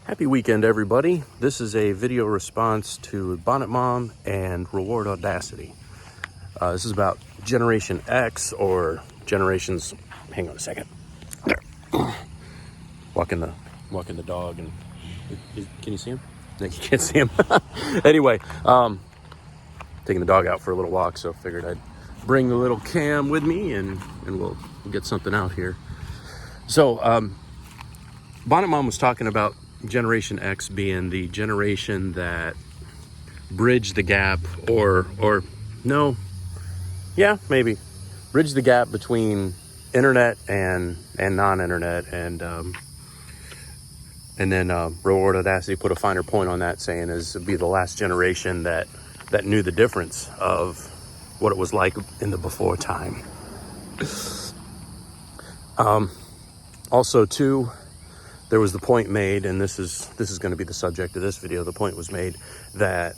Happy weekend, everybody. This is a video response to Bonnet Mom and Reward Audacity. This is about Generation X or generations. Hang on a second. Walking the dog, and can you see him? No, you can't see him. Anyway, taking the dog out for a little walk, so figured I'd bring the little cam with me, and we'll get something out here. So, Bonnet Mom was talking about Generation X being the generation that bridged the gap, or no, yeah, maybe bridge the gap between internet and non-internet, and then Reward Audacity put a finer point on that, saying is be the last generation that knew the difference of what it was like in the before time. Also, too, there was the point made, and this is going to be the subject of this video. The point was made that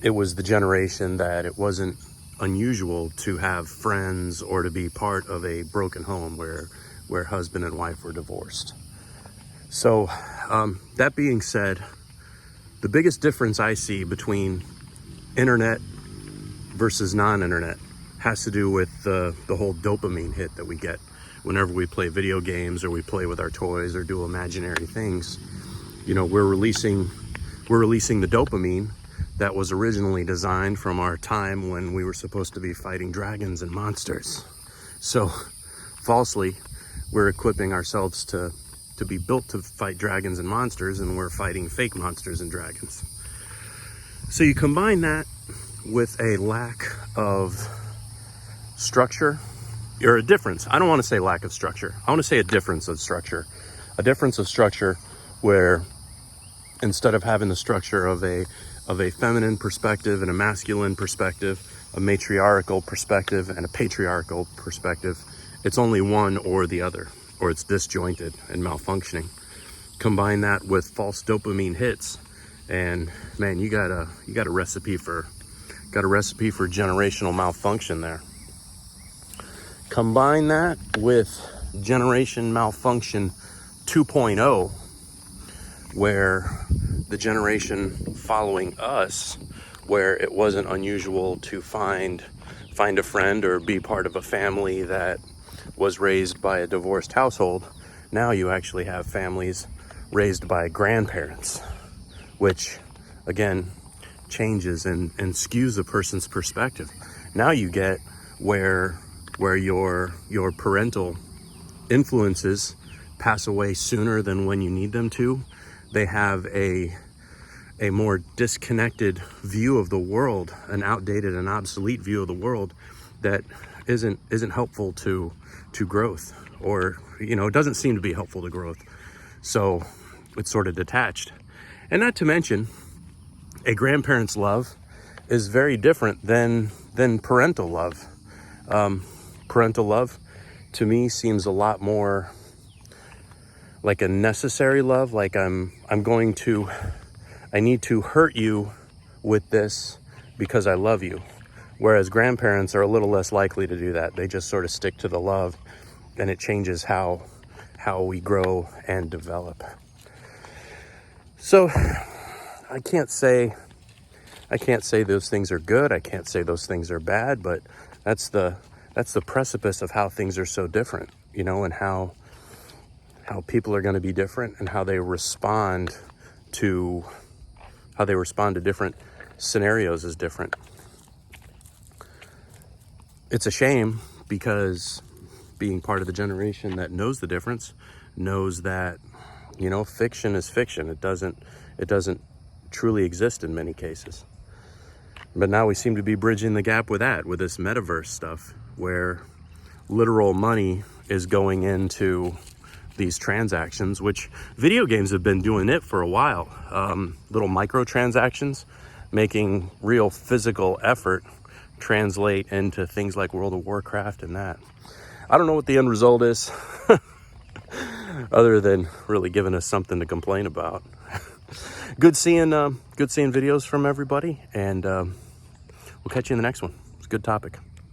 it was the generation that it wasn't unusual to have friends or to be part of a broken home where husband and wife were divorced. So that being said, the biggest difference I see between internet versus non-internet has to do with the whole dopamine hit that we get whenever we play video games or we play with our toys or do imaginary things. You know, we're releasing the dopamine that was originally designed from our time when we were supposed to be fighting dragons and monsters. So falsely, we're equipping ourselves to be built to fight dragons and monsters, and we're fighting fake monsters and dragons. So you combine that with a lack of structure, or a difference. I don't want to say lack of structure. I want to say a difference of structure. A difference of structure where instead of having the structure of a feminine perspective and a masculine perspective, a matriarchal perspective and a patriarchal perspective, it's only one or the other, or it's disjointed and malfunctioning. Combine that with false dopamine hits, and man, you got a recipe for generational malfunction there. Combine that with generation malfunction 2.0, where the generation following us, where it wasn't unusual to find a friend or be part of a family that was raised by a divorced household. Now you actually have families raised by grandparents, which again changes and skews a person's perspective. Now you get where your parental influences pass away sooner than when you need them to. They have a more disconnected view of the world, an outdated and obsolete view of the world that isn't helpful to growth, or it doesn't seem to be helpful to growth. So it's sort of detached. And not to mention, a grandparent's love is very different than parental love. Parental love to me seems a lot more like a necessary love, like I need to hurt you with this because I love you. Whereas grandparents are a little less likely to do that. They just sort of stick to the love, and it changes how we grow and develop. So I can't say those things are good. I can't say those things are bad, but that's the precipice of how things are so different, and how people are going to be different, and how they respond to different scenarios is different. It's a shame, because being part of the generation that knows the difference, knows that, fiction is fiction. It doesn't truly exist in many cases. But now we seem to be bridging the gap with this metaverse stuff, where literal money is going into these transactions, which video games have been doing it for a while. Little microtransactions, making real physical effort translate into things like World of Warcraft and that. I don't know what the end result is, other than really giving us something to complain about. Good seeing videos from everybody, and we'll catch you in the next one. It's a good topic.